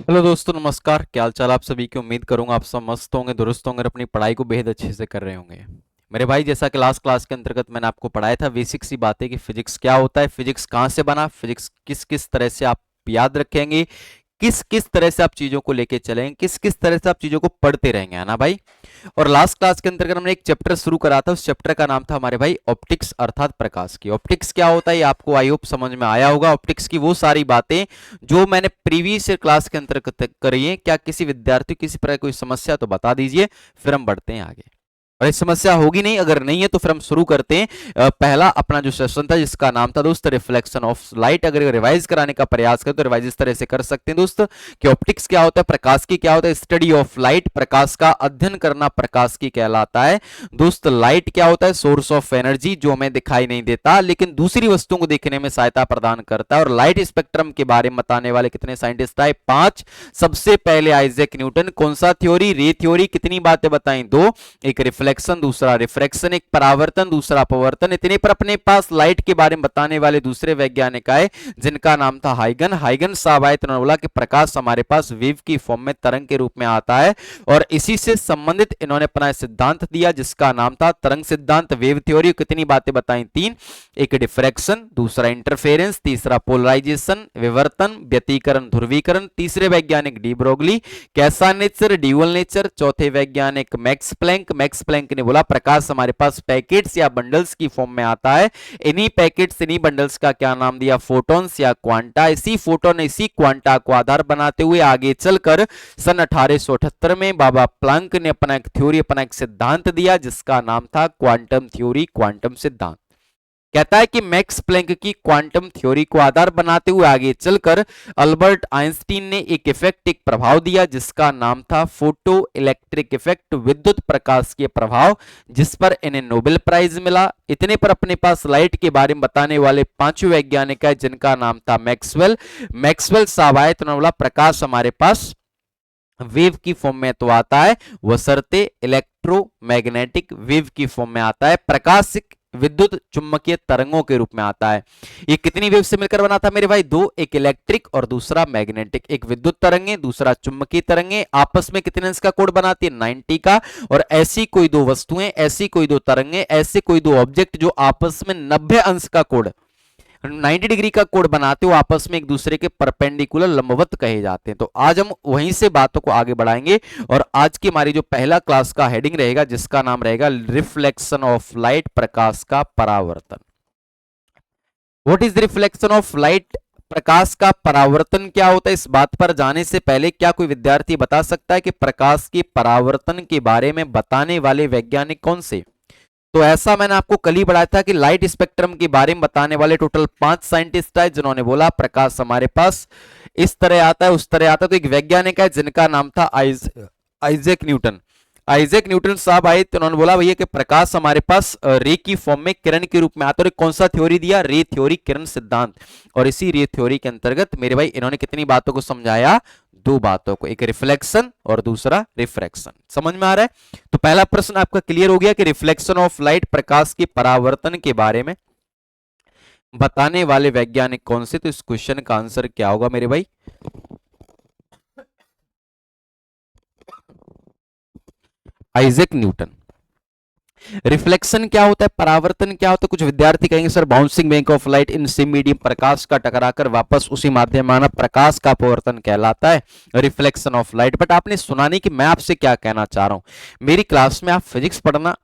Hello दोस्तों, नमस्कार। क्या हाल चाल आप सभी की। उम्मीद करूंगा आप सब मस्त होंगे, दुरुस्त होंगे और अपनी पढ़ाई को बेहद अच्छे से कर रहे होंगे। मेरे भाई, जैसा कि लास्ट क्लास के अंतर्गत मैंने आपको पढ़ाया था बेसिक सी बातें कि फिजिक्स क्या होता है, फिजिक्स कहाँ से बना, फिजिक्स किस किस तरह से आप याद रखेंगे, किस किस तरह से आप चीजों को लेके चलेंगे, किस किस तरह से आप चीजों को पढ़ते रहेंगे, है ना भाई। और लास्ट क्लास के अंतर्गत हमने एक चैप्टर शुरू करा था। उस चैप्टर का नाम था हमारे भाई ऑप्टिक्स, अर्थात प्रकाश की। ऑप्टिक्स क्या होता है ये आपको आई होप समझ में आया होगा। ऑप्टिक्स की वो सारी बातें जो मैंने प्रीवियस क्लास के अंतर्गत करी है, क्या किसी विद्यार्थी किसी प्रकार कोई समस्या तो बता दीजिए, फिर हम बढ़ते हैं आगे। और इस समस्या होगी नहीं, अगर नहीं है तो फिर हम शुरू करते हैं। पहला अपना जो सेशन था जिसका नाम था दोस्त रिफ्लेक्शन ऑफ लाइट। अगर रिवाइज कराने का प्रयास करें तो रिवाइज इस तरह से कर सकते हैं दोस्त कि ऑप्टिक्स क्या होता है, प्रकाश की क्या होता है, स्टडी ऑफ लाइट, प्रकाश का अध्ययन करना प्रकाश की कहलाता है। दोस्त लाइट क्या होता है, सोर्स ऑफ एनर्जी जो हमें दिखाई नहीं देता लेकिन दूसरी वस्तुओं को देखने में सहायता प्रदान करता है। और लाइट स्पेक्ट्रम के बारे में बताने वाले कितने साइंटिस्ट आए, 5। सबसे पहले आइजैक न्यूटन। कौन सा थ्योरी, रे थ्योरी। कितनी बातें बताई, 2। एक रिफ्लेक्शन, दूसरा रिफ्रैक्शन, एक परावर्तन, दूसरा अपवर्तन। इतने पर अपने पास लाइट के बारे में बताने वाले दूसरे वैज्ञानिक आए जिनका नाम था हाइगन। हाइगन साहब आए तो उन्होंने बोला कि प्रकाश हमारे पास वेव की फॉर्म में, तरंग के रूप में आता है। और इसी से संबंधित इन्होंने अपना सिद्धांत दिया जिसका नाम था तरंग सिद्धांत, वेव थ्योरी। कितनी बातें बताई, 3। एक डिफ्रैक्शन, दूसरा इंटरफेरेंस, तीसरा पोलराइजेशन, विवर्तन, व्यतिकरण, ध्रुवीकरण। तीसरे वैज्ञानिक डी ब्रोगली, कैसा नेचर, ड्यूअल नेचर। चौथे वैज्ञानिक मैक्स प्लैंक। मैक्स प्लैंक ने बोला प्रकाश हमारे पास पैकेट्स या बंडल्स की फॉर्म में आता है। इन्हीं पैकेट्स, इन्हीं बंडल्स का क्या नाम दिया, फोटॉन्स या क्वांटा। इसी फोटोन, इसी क्वांटा को आधार बनाते हुए आगे चलकर सन 1878 में बाबा प्लैंक ने अपना एक थ्योरी, अपना एक सिद्धांत दिया जिसका नाम था क्वांटम थ्योरी, क्वांटम सिद्धांत। कहता है कि मैक्स प्लैंक की क्वांटम थ्योरी को आधार बनाते हुए आगे चलकर अल्बर्ट आइंस्टीन ने एक इफेक्ट, एक प्रभाव दिया जिसका नाम था फोटो इलेक्ट्रिक इफेक्ट, विद्युत प्रकाश के प्रभाव, जिस पर इन्हें नोबेल प्राइज मिला। इतने पर अपने पास लाइट के बारे में बताने वाले 5 वैज्ञानिक है जिनका नाम था मैक्सवेल। मैक्सवेल साहब आए तो बोला प्रकाश हमारे पास वेव की फॉर्म में तो आता है, बशर्ते इलेक्ट्रोमैग्नेटिक वेव की फॉर्म में आता है, प्रकाश विद्युत चुंबकीय तरंगों के रूप में आता है। ये कितनी वेव से मिलकर बना था मेरे भाई, 2। एक इलेक्ट्रिक और दूसरा मैग्नेटिक। एक विद्युत तरंगे, दूसरा चुंबकीय तरंगे। आपस में कितने अंश का कोण बनाती है, 90 का। और ऐसी कोई दो वस्तुएं, ऐसी कोई दो तरंगे, ऐसे कोई दो ऑब्जेक्ट जो आपस में 90 अंश का कोण, 90 डिग्री का कोण बनाते हो, आपस में एक दूसरे के परपेंडिकुलर, लंबवत कहे जाते हैं। तो आज हम वहीं से बातों को आगे बढ़ाएंगे। और आज की हमारी जो पहला क्लास का हेडिंग रहेगा जिसका नाम रहेगा रिफ्लेक्शन ऑफ लाइट, प्रकाश का परावर्तन। What is reflection of light, प्रकाश का परावर्तन क्या होता है। इस बात पर जाने से पहले क्या कोई विद्यार्थी बता सकता है कि प्रकाश के परावर्तन के बारे में बताने वाले वैज्ञानिक कौन से। तो ऐसा मैंने आपको कल ही बताया था कि लाइट स्पेक्ट्रम के बारे में बताने वाले टोटल 5 साइंटिस्ट है जिन्होंने बोला प्रकाश हमारे पास इस तरह आता है, उस तरह आता है। तो एक वैज्ञानिक है जिनका नाम था आइजैक न्यूटन। आइजैक न्यूटन साहब आए तो उन्होंने बोला भैया कि प्रकाश हमारे पास रे की फॉर्म में, किरण के रूप में आता है। और कौन सा थ्योरी दिया, रे थ्योरी, किरण सिद्धांत। और इसी रे थ्योरी के अंतर्गत मेरे भाई इन्होंने कितनी बातों को समझाया, 2 बातों को, एक रिफ्लेक्शन और दूसरा रिफ्रैक्शन। समझ में आ रहा है। तो पहला प्रश्न आपका क्लियर हो गया कि रिफ्लेक्शन ऑफ लाइट, प्रकाश के परावर्तन के बारे में बताने वाले वैज्ञानिक कौन से। तो इस क्वेश्चन का आंसर क्या होगा मेरे भाई, आइजैक न्यूटन। रिफ्लेक्शन क्या होता है, परावर्तन क्या होता है। कुछ विद्यार्थी कहेंगे sir bouncing back of light in same medium, प्रकाश का टकराकर वापस उसी माध्यम में आना, प्रकाश का अपवर्तन कहलाता है रिफ्लेक्शन ऑफ लाइट। बट आपने सुना नहीं कि मैं आपसे क्या कहना चाह रहा हूं। मेरी क्लास में आप फिजिक्स पढ़ना,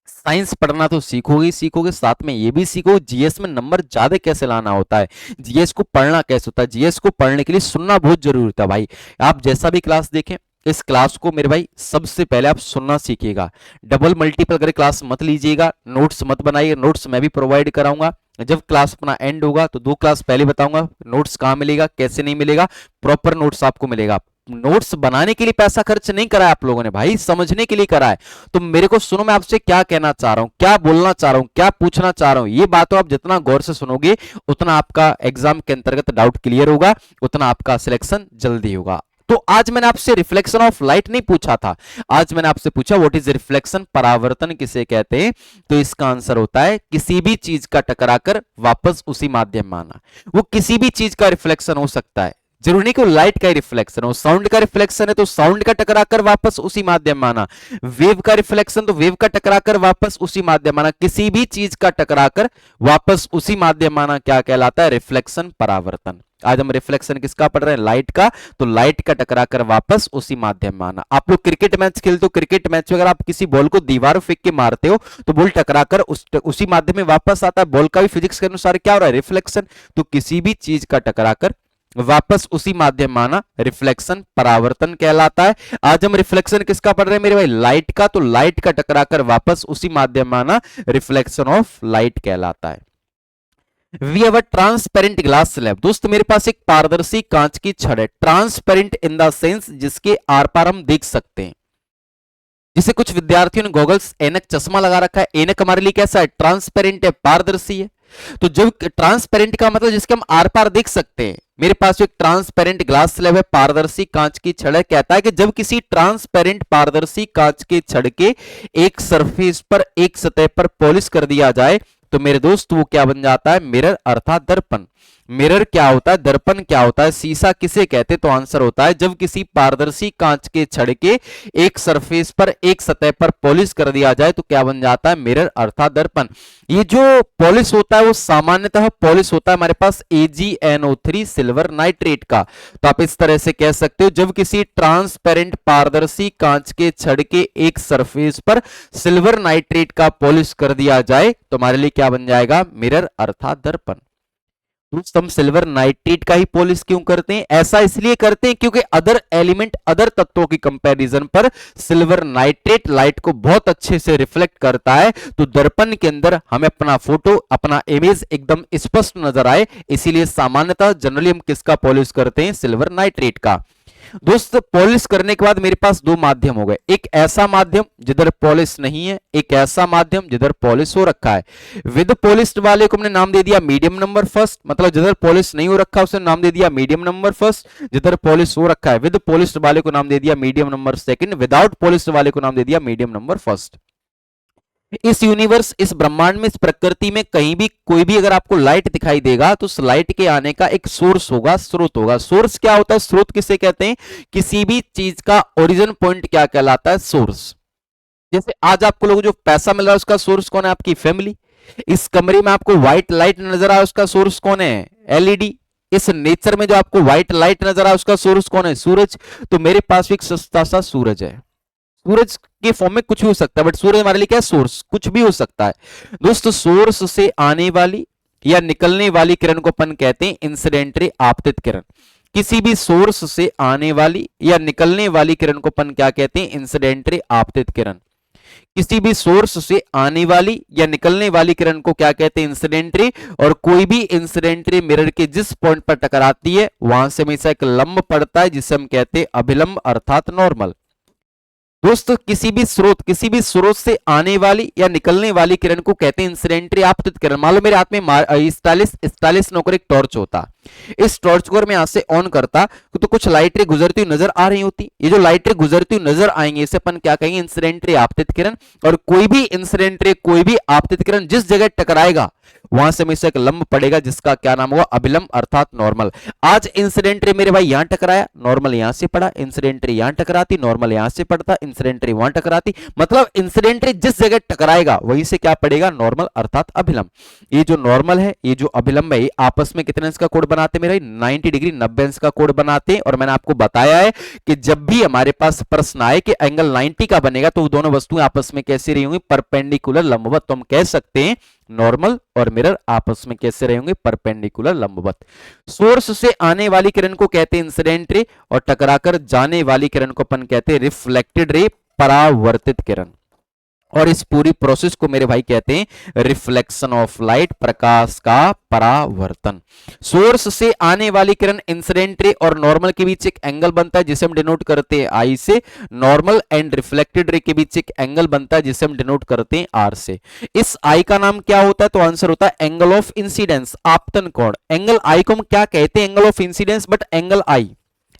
साइंस पढ़ना तो सीखोगे ही सीखोगे, साथ में ये भी सीखो जीएस में नंबर ज्यादा कैसे लाना होता है, जीएस को पढ़ना कैसे होता है। जीएस को पढ़ने के लिए सुनना बहुत जरूरी होता है भाई। आप जैसा भी क्लास देखें, इस क्लास को मेरे भाई सबसे पहले आप सुनना सीखिएगा। डबल मल्टीपल करके क्लास मत लीजिएगा, नोट्स मत बनाइए, नोट्स मैं भी प्रोवाइड कराऊंगा। जब क्लास अपना एंड होगा तो 2 क्लास पहले बताऊंगा नोट्स कहां मिलेगा, कैसे नहीं मिलेगा। प्रॉपर नोट्स आपको मिलेगा। नोट्स बनाने के लिए पैसा खर्च नहीं करा है आप लोगों ने भाई, समझने के लिए करा है। तो मेरे को सुनो, मैं आपसे क्या कहना चाह रहा हूं, क्या बोलना चाह रहा हूं, क्या पूछना चाह रहा हूं। ये बातों आप जितना गौर से सुनोगे उतना आपका एग्जाम के अंतर्गत डाउट क्लियर होगा, उतना आपका सिलेक्शन जल्दी होगा। तो आज मैंने आपसे रिफ्लेक्शन ऑफ लाइट नहीं पूछा था, आज मैंने आपसे पूछा व्हाट इज रिफ्लेक्शन, परावर्तन किसे कहते हैं। तो इसका आंसर होता है किसी भी चीज का टकराकर वापस उसी माध्यम में आना। वो किसी भी चीज का रिफ्लेक्शन हो सकता है। जरूरी नहीं कि लाइट का रिफ्लेक्शन हो, साउंड का रिफ्लेक्शन है तो साउंड का टकराकर वापस उसी माध्यम में आना, वेव का रिफ्लेक्शन तो वेव का टकराकर वापस उसी माध्यम में आना, किसी भी चीज का टकराकर वापस उसी माध्यम में आना क्या कहलाता है? रिफ्लेक्शन, परावर्तन। आज हम रिफ्लेक्शन किसका पढ़ रहे हैं? लाइट का। तो लाइट का टकराकर वापस उसी माध्यम में आना। आप लोग क्रिकेट मैच खेलते हो, क्रिकेट मैच में अगर आप किसी बॉल को दीवार फेंक के मारते हो तो बॉल टकराकर उसी माध्यम में वापस आता है। बॉल का भी फिजिक्स के अनुसार क्या हो रहा है? रिफ्लेक्शन। तो किसी भी चीज का टकराकर वापस उसी माध्यम में आना रिफ्लेक्शन, परावर्तन कहलाता है। आज हम रिफ्लेक्शन किसका पढ़ रहे हैं मेरे भाई? लाइट का। तो लाइट का टकराकर वापस उसी माध्यम में आना रिफ्लेक्शन ऑफ लाइट कहलाता है। We have a transparent glass slab. दोस्त मेरे पास एक पारदर्शी कांच की छड़ है, ट्रांसपेरेंट इन द सेंस जिसके आर पार हम देख सकते हैं। जिसे कुछ विद्यार्थियों ने गॉगल्स, ऐनक, चश्मा लगा रखा है। ऐनक हमारे लिए कैसा है? ट्रांसपेरेंट है, पारदर्शी है। तो जब ट्रांसपेरेंट का मतलब जिसके हम आर पार देख सकते हैं, मेरे पास एक ट्रांसपेरेंट ग्लास स्लैब है, पारदर्शी कांच की छड़ है। कहता है कि जब किसी ट्रांसपेरेंट पारदर्शी कांच के छड़ के एक सरफेस पर, एक सतह पर पॉलिश कर दिया जाए तो मेरे दोस्त वो क्या बन जाता है? मिरर अर्थात दर्पण। मिरर क्या होता है? दर्पण क्या होता है? शीशा किसे कहते? तो आंसर होता है जब किसी पारदर्शी कांच के छड़ के एक सरफेस पर, एक सतह पर पॉलिश कर दिया जाए तो क्या बन जाता है? मिरर अर्थात दर्पण। ये जो पॉलिश होता है वो सामान्यतः पॉलिश होता है हमारे पास AgNO3 सिल्वर नाइट्रेट का। तो आप इस तरह से कह सकते हो जब किसी ट्रांसपेरेंट पारदर्शी कांच के छड़ के एक सरफेस पर सिल्वर नाइट्रेट का पॉलिश कर दिया जाए तो हमारे लिए क्या बन जाएगा? मिरर अर्थात दर्पण। हम सिल्वर नाइट्रेट का ही पॉलिश क्यों करते हैं? ऐसा इसलिए करते हैं क्योंकि अदर एलिमेंट, अदर तत्वों की कंपैरिजन पर सिल्वर नाइट्रेट लाइट को बहुत अच्छे से रिफ्लेक्ट करता है। तो दर्पण के अंदर हमें अपना फोटो, अपना इमेज एकदम स्पष्ट नजर आए, इसीलिए सामान्यतः जनरली हम किसका पॉलिश करते हैं? सिल्वर नाइट्रेट का। दोस्त पॉलिश करने के बाद मेरे पास दो माध्यम हो गए, एक ऐसा माध्यम जिधर पॉलिश नहीं है, एक ऐसा माध्यम जिधर पॉलिश हो रखा है। विद पॉलिश्ड वाले को हमने नाम दे दिया मीडियम नंबर फर्स्ट, मतलब जिधर पॉलिश नहीं हो रखा उसे नाम दे दिया मीडियम नंबर फर्स्ट। जिधर पॉलिश हो रखा है विद पॉलिश्ड वाले को नाम दे दिया medium number second, without polished वाले को नाम दे दिया मीडियम नंबर फर्स्ट। इस यूनिवर्स, इस ब्रह्मांड में, इस प्रकृति में कहीं भी कोई भी अगर आपको लाइट दिखाई देगा तो उस लाइट के आने का एक सोर्स होगा, स्रोत होगा। सोर्स क्या होता है? स्रोत किसे कहते हैं? किसी भी चीज का ओरिजिन पॉइंट क्या कहलाता है? सोर्स। जैसे आज आपको लोग जो पैसा मिल रहा है उसका सोर्स कौन है? आपकी फैमिली। इस कमरे में आपको व्हाइट लाइट नजर आ रहा है उसका सोर्स कौन है? LED। इस नेचर में जो आपको व्हाइट लाइट नजर आ रहा है उसका सोर्स कौन है? सूरज। तो मेरे पास भी एक सस्ता सा सूरज है। सूरज के फॉर्म में कुछ भी हो सकता है, बट सूरज हमारे लिए क्या है? सोर्स। कुछ भी हो सकता है दोस्तों। सोर्स से आने वाली या निकलने वाली किरण को अपन कहते हैं इंसिडेंट रे, आपतित किरण। किसी भी सोर्स से आने वाली या निकलने वाली किरण को अपन क्या कहते हैं? इंसिडेंट रे, आपतित किरण। किसी भी सोर्स से आने वाली या निकलने वाली किरण को क्या कहते हैं? Incident ray. और कोई भी इंसिडेंट रे मिरर के जिस पॉइंट पर टकराती है वहां से हमेशा एक लंब पड़ता है जिसे हम कहते हैं अभिलंब अर्थात नॉर्मल। दोस्तों किसी भी स्रोत से आने वाली या निकलने वाली किरण को कहते हैं इंसिडेंट रे, आपतित किरण। मान लो मेरे हाथ में स्टाइलिश नोकर एक टॉर्च होता, इस टॉर्च को मैं यहां से ऑन करता तो कुछ लाइटें गुजरती हुई नजर आ रही होती। ये जो लाइटें गुजरती हुई नजर आएंगी इसे अपन क्या कहेंगे? इंसिडेंट रे, आपतित किरण। और कोई भी इंसिडेंट रे, कोई भी आपतित किरण जिस जगह टकराएगा वहां से हमेशा एक लंब पड़ेगा जिसका क्या नाम होगा? अभिलंब अर्थात नॉर्मल। आज इंसिडेंट रे मेरे भाई यहां टकराया, नॉर्मल यहां से पड़ा। इंसिडेंट रे यहां टकराती, नॉर्मल यहां से पड़ता। इंसिडेंट रे वहां टकराती, मतलब इंसिडेंट रे जिस जगह टकराएगा वहीं से क्या पड़ेगा? नॉर्मल अर्थात अभिलंब। ये जो नॉर्मल है, ये जो अभिलंब है, आपस में कितने अंश का कोण बनाते हैं मेरे? 90 डिग्री, 90 अंश का कोण बनाते हैं। और मैंने आपको बताया है कि जब भी हमारे पास प्रश्न आए कि एंगल 90 का बनेगा तो दोनों वस्तुएं आपस में कैसी रही होंगी? परपेंडिकुलर, लंबवत। तो हम कह सकते हैं नॉर्मल और मिरर आपस में कैसे रहे होंगे? परपेंडिकुलर, लंबवत। सोर्स से आने वाली किरण को कहते हैं इंसिडेंट रे और टकराकर जाने वाली किरण को अपन कहते हैं रिफ्लेक्टेड रे, परावर्तित किरण। और इस पूरी प्रोसेस को मेरे भाई कहते हैं रिफ्लेक्शन ऑफ लाइट, प्रकाश का परावर्तन। सोर्स से आने वाली किरण इंसिडेंट रे और नॉर्मल के बीच एक एंगल बनता है जिसे हम डिनोट करते हैं आई से। नॉर्मल एंड रिफ्लेक्टेड रे के बीच एक एंगल बनता है जिसे हम डिनोट करते हैं आर से। इस आई का नाम क्या होता है? तो आंसर होता है एंगल ऑफ इंसिडेंस, आपतन कोण। एंगल आई को हम क्या कहते हैं? Angle of incidence, but angle I.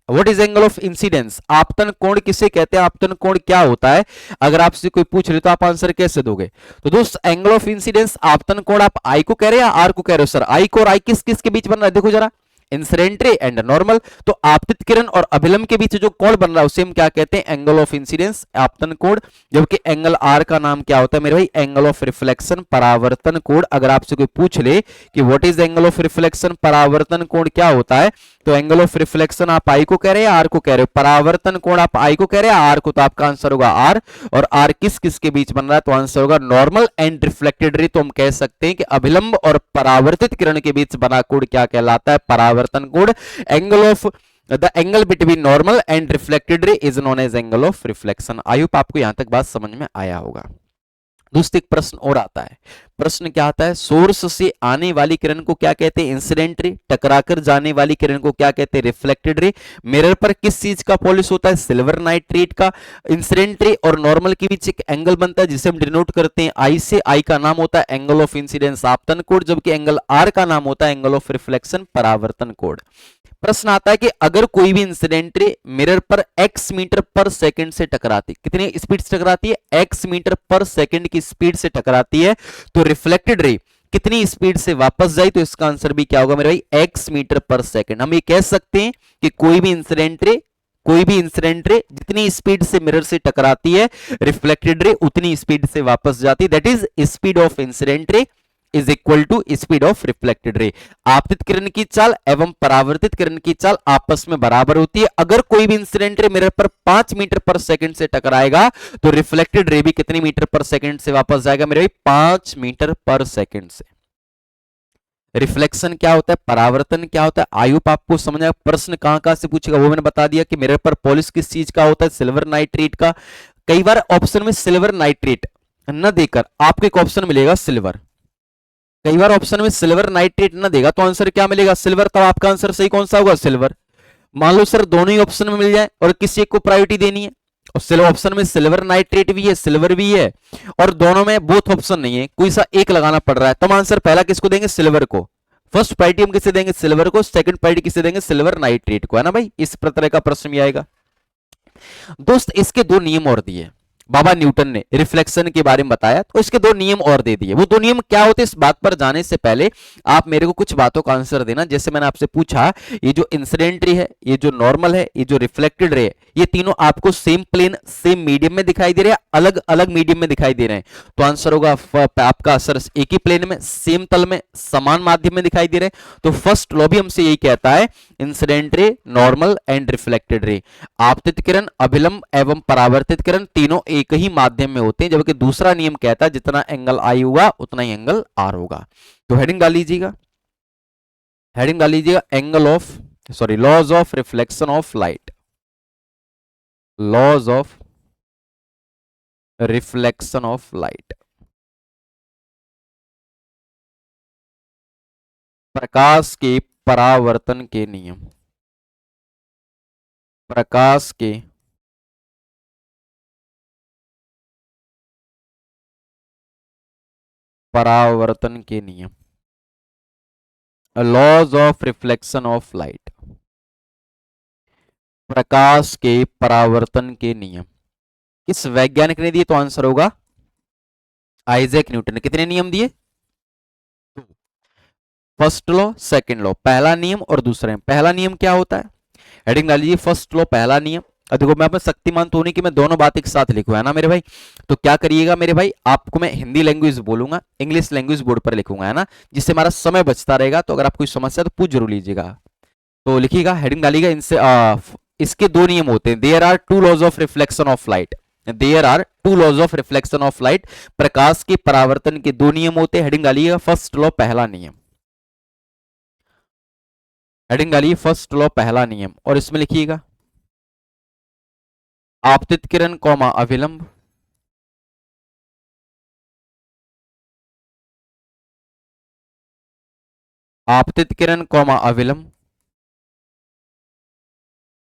What is angle of incidence? आपतन कोण किसे कहते हैं? आपतन कोण क्या होता है? अगर आपसे कोई पूछ रहे तो आप आंसर कैसे दोगे? तो दोस्त एंगल ऑफ इंसिडेंस, आपतन कोण, आप आई को कह रहे हैं या आर को कह रहे हो? सर आई को और आई किस किस के बीच बन रहा है? देखो जरा, इंसिडेंट रे एंड नॉर्मल। तो आपतित किरण और अभिलंब के बीच जो कोण बन रहा है उसे हम क्या कहते हैं, एंगल ऑफ इंसिडेंस, आपतन कोण। जबकि एंगल आर का नाम क्या होता है मेरे भाई, एंगल ऑफ रिफ्लेक्शन, परावर्तन कोण। अगर आपसे कोई पूछ ले कि what is angle of reflection, परावर्तन कोण क्या होता है, तो एंगल ऑफ रिफ्लेक्शन आप आई को कह रहे हैं, आर को कह रहे हो, परावर्तन कोण आप आई को कह रहे हैं, आर को, तो आपका आंसर होगा आर। और आर किस किस के बीच बन रहा है, तो आंसर होगा नॉर्मल एंड रिफ्लेक्टेड रे। तो हम कह सकते हैं कि अभिलंब और परावर्तित किरण के बीच बना कोण क्या कहलाता है, परावर्तन कोण। Angle of the angle between normal and reflected ray is known as angle of reflection. I hope आपको यहां तक बात समझ में आया होगा। दूसरा एक प्रश्न और आता है, प्रश्न क्या आता है, सोर्स से आने वाली किरण को क्या कहते हैं, इंसिडेंट रे। टकराकर जाने वाली किरण को क्या कहते हैं, रिफ्लेक्टेड रे। मिरर पर किस चीज का पॉलिश होता है, सिल्वर नाइट्रेट का। इंसिडेंट रे और नॉर्मल के बीच एक एंगल बनता है जिसे हम डिनोट करते हैं आई से। आई का नाम होता है एंगल ऑफ इंसिडेंस, आपतन कोण। जबकि एंगल आर का नाम होता है एंगल ऑफ रिफ्लेक्शन, परावर्तन कोण। प्रश्न आता है कि अगर कोई भी इंसिडेंट रे मिरर पर x मीटर पर सेकंड से टकराती, कितनी स्पीड से टकराती है, x मीटर पर सेकंड की स्पीड से टकराती है, तो रिफ्लेक्टेड रे कितनी स्पीड से वापस जाए, तो इसका आंसर भी क्या होगा मेरे भाई, x मीटर पर सेकंड। हम ये कह सकते हैं कि कोई भी इंसिडेंट रे जितनी स्पीड से मिरर से टकराती है, रिफ्लेक्टेड रे उतनी स्पीड से वापस जाती है। That is speed of incident ray is equal to speed of reflected ray. आपतित किरण की चाल एवं परावर्तित किरण की चाल आपस में बराबर होती है। अगर कोई भी इंसिडेंट रे मिरर पर 5 मीटर पर सेकंड से टकराएगा, तो रिफ्लेक्टेड रे भी कितनी मीटर पर सेकंड से वापस जाएगा मेरे भाई, 5 मीटर पर सेकंड से। रिफ्लेक्शन क्या होता है, परावर्तन क्या होता है, आयुप आपको समझ आया। प्रश्न कहां से पूछेगा वो मैंने बता दिया कि मिरर पर पॉलिश किस चीज का होता है, सिल्वर नाइट्रेट का। कई बार ऑप्शन में सिल्वर नाइट्रेट न देकर आपको एक ऑप्शन मिलेगा सिल्वर, कई बार ऑप्शन में सिल्वर नाइट्रेट ना देगा तो आंसर क्या मिलेगा, सिल्वर। तब आपका आंसर सही कौन सा होगा, सिल्वर। मान लो सर दोनों ही ऑप्शन में मिल जाए और किसी एक को प्रायोरिटी देनी है, और सिल्वर ऑप्शन में सिल्वर नाइट्रेट भी है, सिल्वर भी है, और दोनों में बोथ ऑप्शन नहीं है, कोई सा एक लगाना पड़ रहा है, तब आंसर पहला किसको देंगे, सिल्वर को। फर्स्ट प्रायोरिटी हम किसे देंगे, सिल्वर को। सेकंड प्रायोरिटी किसे देंगे, सिल्वर नाइट्रेट को, है ना भाई। इस प्रकार का प्रश्न भी आएगा। दोस्त इसके दो नियम और दिए बाबा न्यूटन ने, रिफ्लेक्शन के बारे में बताया, तो इसके दो नियम और दे दिए। वो दो नियम क्या होते हैं, इस बात पर जाने से पहले आप मेरे को कुछ बातों का आंसर देना। जैसे मैंने आपसे पूछा, ये जो इंसिडेंट रे है, ये जो नॉर्मल है, ये जो रिफ्लेक्टेड रे है, ये तीनों आपको सेम प्लेन सेम मीडियम में दिखाई दे रहे हैं, अलग अलग मीडियम में दिखाई दे रहे हैं, तो आंसर होगा आपका सर एक ही प्लेन में, सेम तल में, समान माध्यम में दिखाई दे रहे हैं। तो फर्स्ट लॉ भी हमसे यही कहता है, incident ray, normal and reflected ray, आपतित किरण, अभिलंब एवं परावर्तित किरण तीनों एक ही माध्यम में होते हैं। जबकि दूसरा नियम कहता है जितना एंगल आई होगा उतना ही एंगल आर होगा। तो हेडिंग डाल लीजिएगा, हेडिंग डाल लीजिएगा, angle of sorry laws of reflection of light, laws of reflection of light. प्रकाश के परावर्तन के नियम, प्रकाश के परावर्तन के नियम, laws of reflection of light, प्रकाश के परावर्तन के नियम किस वैज्ञानिक ने दिए, तो आंसर होगा आइजैक न्यूटन ने। कितने नियम दिए, फर्स्ट लॉ सेकंड लॉ, पहला नियम और दूसरा नियम। पहला नियम क्या होता है, हेडिंग डाल लीजिए, फर्स्ट लॉ पहला नियम। देखो मैं अपने शक्तिमान तो नहीं कि मैं दोनों बात एक साथ लिखूं, है ना मेरे भाई। तो क्या करिएगा मेरे भाई, आपको मैं हिंदी लैंग्वेज बोलूंगा, इंग्लिश लैंग्वेज बोर्ड पर लिखूंगा, है ना, जिससे हमारा समय बचता रहेगा। तो अगर आप कोई समस्या तो पूछ जरूर लीजिएगा। तो लिखिएगा, हेडिंग डालिएगा, इनसे इसके दो नियम होते हैं, there are two laws of reflection of light, there are two laws of reflection of light, प्रकाश के परावर्तन के दो नियम होते हैं। हेडिंग डालिएगा, फर्स्ट लॉ पहला नियम, हेडिंग डालिए, फर्स्ट लॉ पहला नियम, और इसमें लिखिएगा आपतित किरण कौमा अभिलंब, आपतित किरण कौमा अभिलंब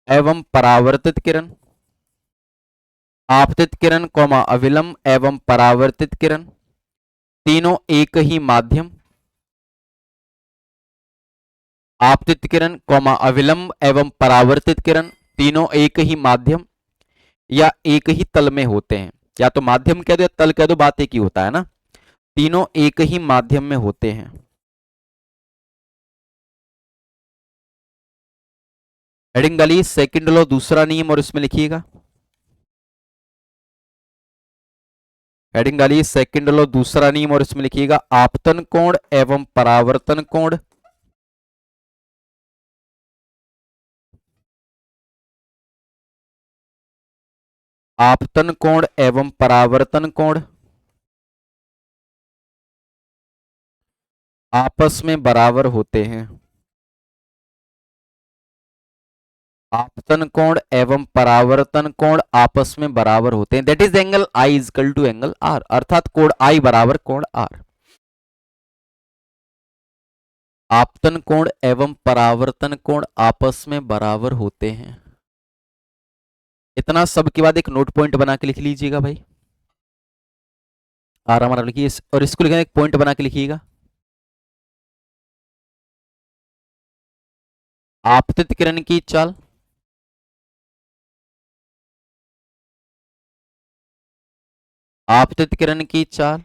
एवं परावर्तित किरण, आपतित किरण कौमा अभिलंब एवं परावर्तित किरण तीनों एक ही माध्यम, आपतित किरण कौमा अभिलंब एवं परावर्तित किरण तीनों एक ही माध्यम या एक ही तल में होते हैं। या तो माध्यम कह दो या तल कह दो, बात एक ही होता है ना। तीनों एक ही माध्यम में होते हैं, हेडिंग डालिए सेकंड लॉ दूसरा नियम और इसमें लिखिएगा। हेडिंग डालिए सेकंड लॉ दूसरा नियम और इसमें लिखिएगा आपतन कोण एवं परावर्तन कोण। आपतन कोण एवं परावर्तन कोण आपस में बराबर होते हैं। आपतन कोण एवं परावर्तन कोण आपस में बराबर होते हैं। That is angle I equal to angle R, अर्थात कोण आई बराबर कोण आर। आपतन कोण एवं परावर्तन कोण आपस में बराबर होते हैं। इतना सब के बाद एक नोट पॉइंट बना के लिख लीजिएगा भाई, आराम आराम लिखिए और इसको लिखना एक पॉइंट बना के लिखिएगा। आपतित किरण की चाल आपतित किरण की चाल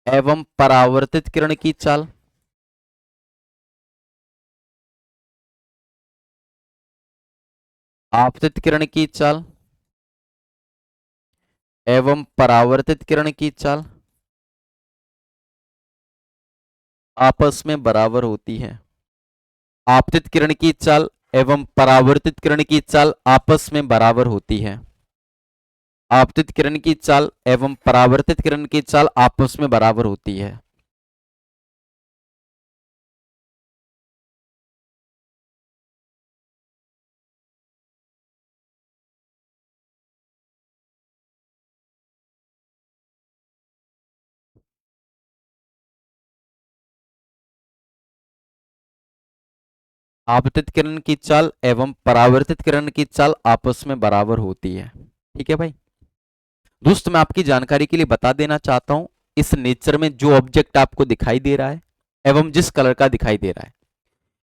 एवं परावर्तित किरण की चाल आपतित किरण की चाल एवं परावर्तित किरण की चाल आपस में बराबर होती है। आपतित किरण की चाल एवं परावर्तित किरण की चाल आपस में बराबर होती है। आपतित किरण की चाल एवं परावर्तित किरण की चाल आपस में बराबर होती है। आपतित किरण की चाल एवं परावर्तित किरण की चाल आपस में बराबर होती है। ठीक है भाई। दोस्त मैं आपकी जानकारी के लिए बता देना चाहता हूं, इस नेचर में जो ऑब्जेक्ट आपको दिखाई दे रहा है एवं जिस कलर का दिखाई दे रहा है,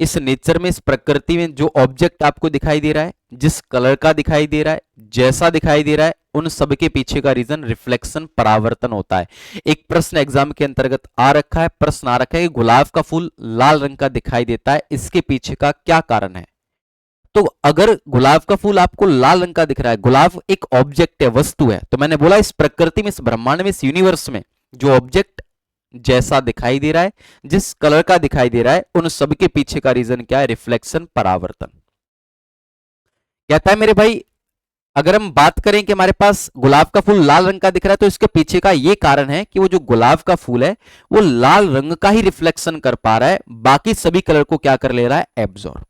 इस नेचर में इस प्रकृति में जो ऑब्जेक्ट आपको दिखाई दे रहा है, जिस कलर का दिखाई दे रहा है, जैसा दिखाई दे रहा है, उन सब के पीछे का रीजन रिफ्लेक्शन परावर्तन होता है। एक प्रश्न एग्जाम के अंतर्गत आ रखा है, प्रश्न आ रखा है कि गुलाब का फूल लाल रंग का दिखाई देता है, इसके पीछे का क्या कारण है। तो अगर गुलाब का फूल आपको लाल रंग का दिख रहा है, गुलाब एक ऑब्जेक्ट है, वस्तु है, तो मैंने बोला इस प्रकृति में, इस ब्रह्मांड में, इस यूनिवर्स में जो ऑब्जेक्ट जैसा दिखाई दे रहा है, जिस कलर का दिखाई दे रहा है, उन सब के पीछे का रीजन क्या है, रिफ्लेक्शन परावर्तन। कहता है मेरे भाई, अगर हम बात करें कि हमारे पास गुलाब का फूल लाल रंग का दिख रहा है, तो इसके पीछे का यह कारण है कि वो जो गुलाब का फूल है वो लाल रंग का ही रिफ्लेक्शन कर पा रहा है, बाकी सभी कलर को क्या कर ले रहा है, एब्जॉर्ब।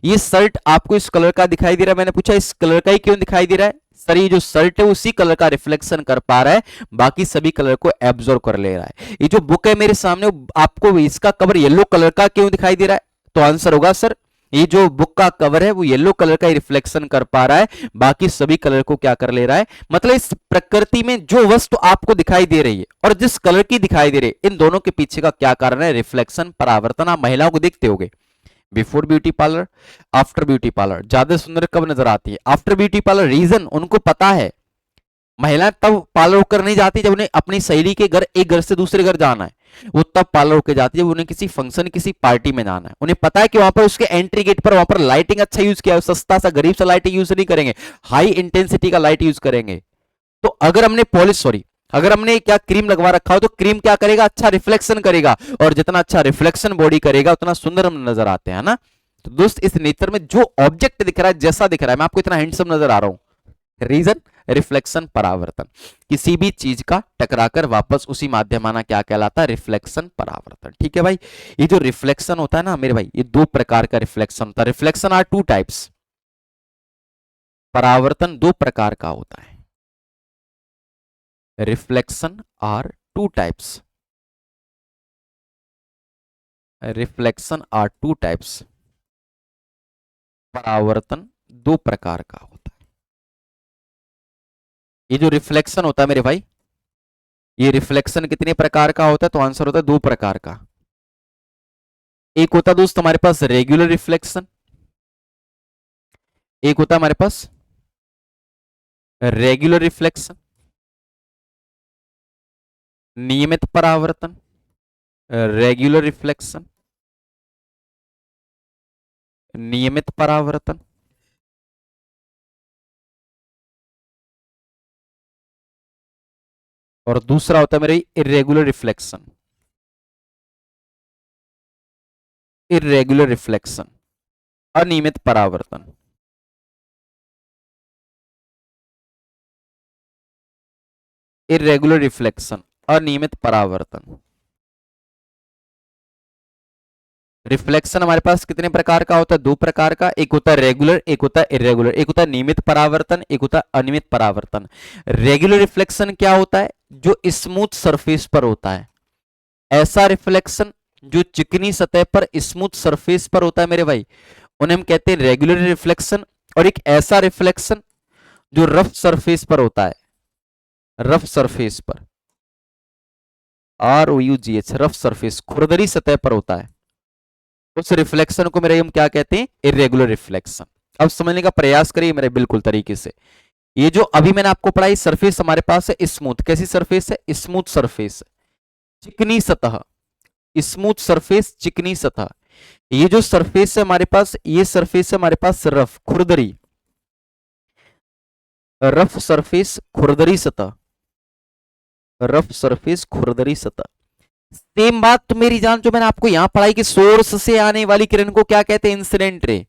ये शर्ट आपको इस कलर का दिखाई दे रहा है, मैंने पूछा इस कलर का ही क्यों दिखाई दे रहा है, सर ये जो शर्ट है उसी कलर का रिफ्लेक्शन कर पा रहा है, बाकी सभी कलर को एब्जॉर्ब कर ले रहा है। ये जो बुक है मेरे सामने, आपको इसका कवर येलो कलर का क्यों दिखाई दे रहा है, तो आंसर होगा सर ये जो बुक का कवर है वो येलो कलर का ही रिफ्लेक्शन कर पा रहा है, बाकी सभी कलर को क्या कर ले रहा है। मतलब इस प्रकृति में जो वस्तु आपको दिखाई दे रही है और जिस कलर की दिखाई दे रही है, इन दोनों के पीछे का क्या कारण है, रिफ्लेक्शन परावर्तन। आप महिलाओं को देखते होगे before beauty parlour, after beauty parlour, ज्यादा सुंदर कब नजर आती है, आफ्टर ब्यूटी पार्लर। रीजन उनको पता है, महिलाएं तब पार्लर होकर नहीं जाती जब उन्हें अपनी सहेली के घर, एक घर से दूसरे घर जाना है, वो तब पार्लर होकर जाती है जब उन्हें किसी फंक्शन, किसी पार्टी में जाना है। उन्हें पता है कि वहां पर उसके एंट्री गेट पर वहां पर लाइटिंग अच्छा यूज किया है, सस्ता सा गरीब सा लाइटिंग यूज नहीं करेंगे, हाई इंटेंसिटी का लाइट यूज करेंगे। तो अगर हमने पॉलिश, सॉरी, अगर हमने क्या क्रीम लगवा रखा हो तो क्रीम क्या करेगा, अच्छा रिफ्लेक्शन करेगा, और जितना अच्छा रिफ्लेक्शन बॉडी करेगा उतना सुंदर हम नजर आते हैं ना। तो दोस्त इस नेचर में जो ऑब्जेक्ट दिख रहा है, जैसा दिख रहा है, मैं आपको इतना हैंडसम नजर आ रहा हूं, रीजन रिफ्लेक्शन परावर्तन। किसी भी चीज का टकराकर वापस उसी माध्यम आना क्या कहलाता है, रिफ्लेक्शन परावर्तन। ठीक है भाई। ये जो रिफ्लेक्शन होता है ना मेरे भाई, ये दो प्रकार का रिफ्लेक्शन होता है। रिफ्लेक्शन आर टू टाइप्स, परावर्तन दो प्रकार का होता है। Reflection are two types, reflection are two types, परावर्तन दो प्रकार का होता है। ये जो रिफ्लेक्शन होता है मेरे भाई, ये रिफ्लेक्शन कितने प्रकार का होता है, तो आंसर होता है दो प्रकार का। एक होता है दोस्त हमारे पास रेगुलर रिफ्लेक्शन, एक होता है हमारे पास रेगुलर रिफ्लेक्शन, नियमित परावर्तन, रेगुलर रिफ्लेक्शन, नियमित परावर्तन, और दूसरा होता है मेरे इरेगुलर रिफ्लेक्शन, इरेगुलर रिफ्लेक्शन, अनियमित परावर्तन। इरेगुलर रिफ्लेक्शन, अनियमित परावर्तन। रिफ्लेक्शन हमारे पास कितने प्रकार का होता है? दो प्रकार का, एक होता है रेगुलर, एक होता है इरेगुलर। एक होता है नियमित परावर्तन, एक होता है अनियमित परावर्तन। रेगुलर रिफ्लेक्शन क्या होता है? जो स्मूथ सरफेस पर होता है, ऐसा रिफ्लेक्शन जो चिकनी सतह पर स्मूथ सरफेस पर होता है मेरे भाई, उन्हें हम कहते हैं रेगुलर रिफ्लेक्शन। और एक ऐसा रिफ्लेक्शन जो रफ सरफेस पर होता है, रफ सरफेस पर, ROUGH, रफ सरफेस, खुरदरी सतह पर होता है, उस रिफ्लेक्शन को मेरे हम क्या कहते हैं? Irregular reflection. अब समझने का प्रयास करिए मेरे बिल्कुल तरीके से। ये जो अभी मैंने आपको पढ़ाई सरफेस हमारे पास है स्मूथ, कैसी सरफेस है? स्मूथ सरफेस, चिकनी सतह, स्मूथ सरफेस, चिकनी सतह। ये जो सरफेस है हमारे पास, ये सरफेस है हमारे पास रफ, खुरदरी, रफ सरफेस, खुरदरी सतह, रफ सरफेस, खुरदरी सतह। सेम बात तो मेरी जान जो मैंने आपको यहां पढ़ाई कि सोर्स से आने वाली किरण को क्या कहते हैं? Incident ray.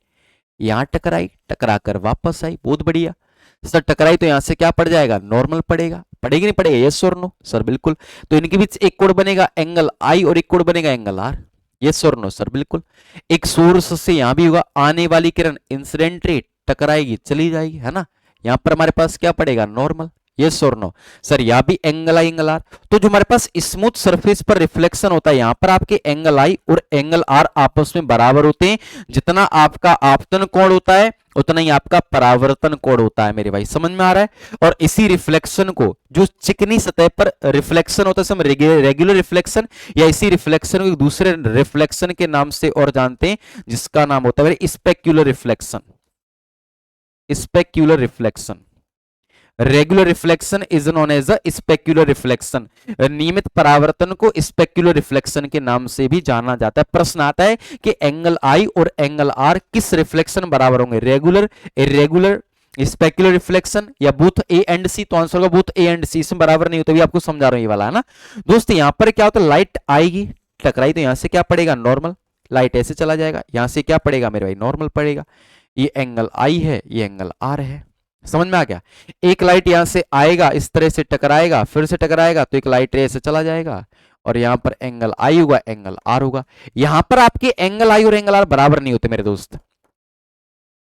यहां टकराई, टकरा कर वापस आई, बहुत बढ़िया सर। टकराई तो यहां से क्या पड़ जाएगा? नॉर्मल पड़ेगा, पड़ेगी नहीं पड़ेगा? यस और नो सर? बिल्कुल। तो इनके बीच एक कोण बनेगा एंगल आई और एक कोण बनेगा एंगल आर। यस और नो सर? बिल्कुल। एक सोर्स से यहां भी होगा, आने वाली किरण इंसिडेंट रे, टकराएगी चली जाएगी, है ना। यहां पर हमारे पास क्या पड़ेगा? नॉर्मल। यस और नो सर? यहां भी एंगल आई एंगल आर। तो जो हमारे पास स्मूथ सरफेस पर रिफ्लेक्शन होता है, यहां पर आपके एंगल आई और एंगल आर आपस में बराबर होते हैं। जितना आपका आपतन कोण होता है उतना ही आपका परावर्तन कोण होता है मेरे भाई, समझ में आ रहा है। और इसी रिफ्लेक्शन को जो चिकनी सतह पर रिफ्लेक्शन होता है हम रेगुलर रिफ्लेक्शन, या इसी रिफ्लेक्शन को दूसरे रिफ्लेक्शन के नाम से और जानते हैं, जिसका नाम होता है specular reflection. Specular reflection, regular reflection is known as a specular reflection. नियमित परावर्तन को स्पेक्युलर रिफ्लेक्शन के नाम से भी जाना जाता है। प्रश्न आता है कि एंगल आई और एंगल आर किस रिफ्लेक्शन बराबर होंगे? रेगुलर, इरेगुलर, स्पेक्युलर रिफ्लेक्शन, या बूथ ए एंड सी? तो आंसर होगा बूथ ए एंड सी। इसमें बराबर नहीं होता, भी आपको समझा रहा हूं ये वाला, है ना दोस्त। यहां पर क्या होता है? लाइट आएगी, टकराई, तो यहां से क्या पड़ेगा? नॉर्मल। लाइट ऐसे चला जाएगा, यहां से क्या पड़ेगा मेरे भाई? नॉर्मल पड़ेगा। ये एंगल आई है, ये एंगल आर है, समझ में आ गया। एक लाइट यहां से आएगा, इस तरह से टकराएगा, फिर से टकराएगा, तो एक लाइट रे से चला जाएगा, और यहां पर एंगल आई होगा, एंगल आर होगा। यहां पर आपके एंगल आई और एंगल आर बराबर नहीं होते मेरे दोस्त।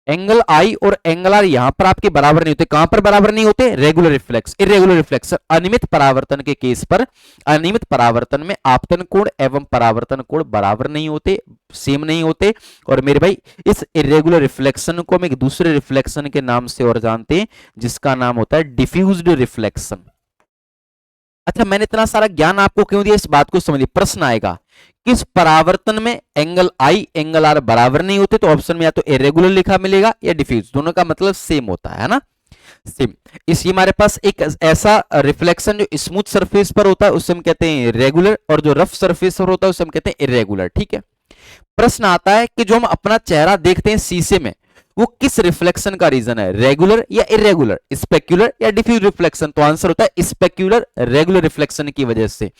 एंगल आई और एंगल आर यहां पर आपके बराबर नहीं होते। कहां पर बराबर नहीं होते? रेगुलर रिफ्लेक्स, इरेगुलर रिफ्लेक्स, अनियमित परावर्तन के केस पर। अनियमित परावर्तन में आपतन कोण एवं परावर्तन कोण बराबर नहीं होते, सेम नहीं होते। और मेरे भाई इस इरेगुलर रिफ्लेक्शन को हम एक दूसरे रिफ्लेक्शन के नाम से और जानते हैं, जिसका नाम होता है डिफ्यूज्ड रिफ्लेक्शन। अच्छा, मैंने इतना सारा ज्ञान आपको क्यों दिया? इस बात को समझिए, प्रश्न आएगा किस परावर्तन में एंगल आई एंगल आर बराबर नहीं होते? तो ऑप्शन में या तो इरेगुलर लिखा मिलेगा या डिफ्यूज, दोनों का मतलब सेम होता है ना, सेम। इसी हमारे पास एक ऐसा रिफ्लेक्शन जो स्मूथ सरफेस पर होता है उसे हम कहते हैं रेगुलर, और जो रफ सरफेस पर होता है उसे हम कहते हैं इरेगुलर, ठीक है। प्रश्न आता है कि जो हम अपना चेहरा देखते हैं शीशे में, वो किस रिफ्लेक्शन का रीजन है? रेगुलर या इरेगुलर, स्पेक्युलर या डिफ्यूज रिफ्लेक्शन? तो आंसर होता है स्पेक्युलर, रेगुलर रिफ्लेक्शन की वजह से।